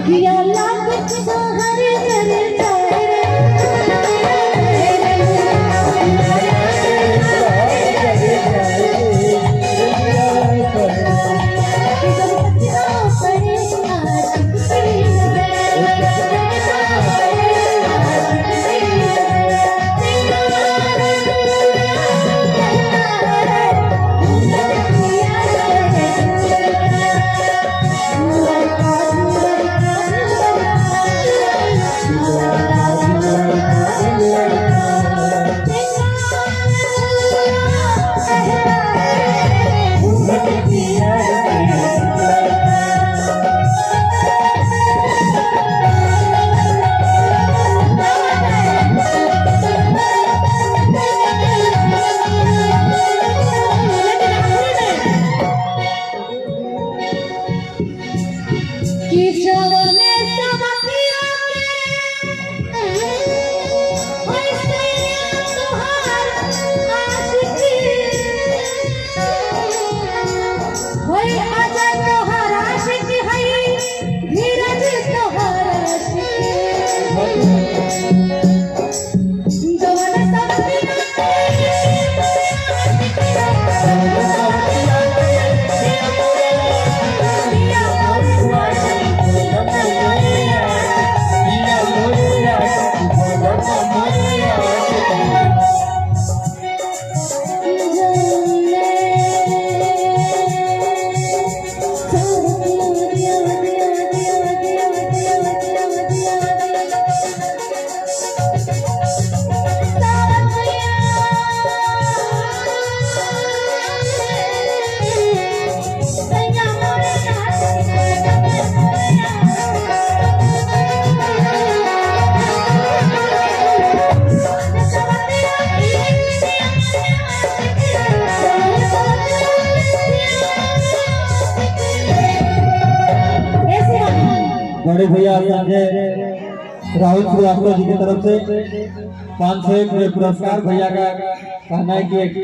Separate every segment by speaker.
Speaker 1: अखिया लागत सहर कर
Speaker 2: बड़े भैया संजय राहुल श्रीवास्तव जी की तरफ से 501 पुरस्कार। भैया का कहना है कि एक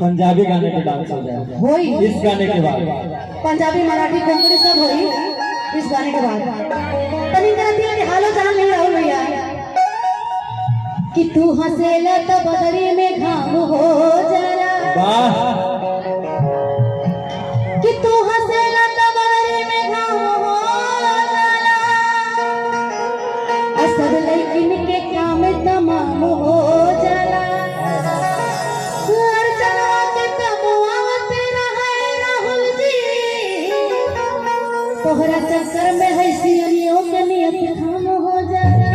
Speaker 2: पंजाबी गाने के डांस हो जाए इस गाने के बाद।
Speaker 1: पंजाबी मराठी कोंकणी सब होई इस गाने के बाद। तनी कहती है हालो जान नहीं राहुल भैया कि तू हंसेला तो बदरी में घाम हो जाला।
Speaker 2: वाह
Speaker 1: कि तू हंसेला तो बदरी में घाम हो जाला। असर लेकिन के काम तमाम हो जाला। अर्चना के कबुआवत रहे राहुल जी तोहरा चक्कर में है सियनियों के नियत हम हो जाला।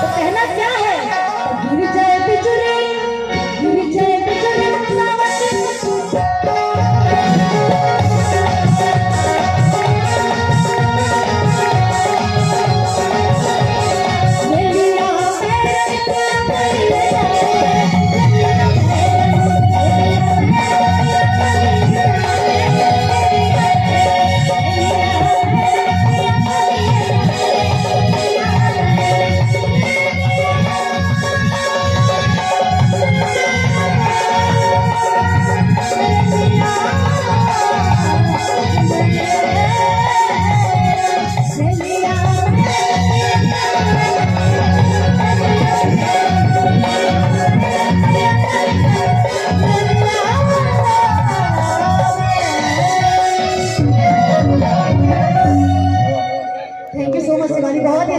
Speaker 1: तो कहना क्या है गिर जाए बिजुली गिर जाए बिजुली thank you so much Shivani, बहुत ही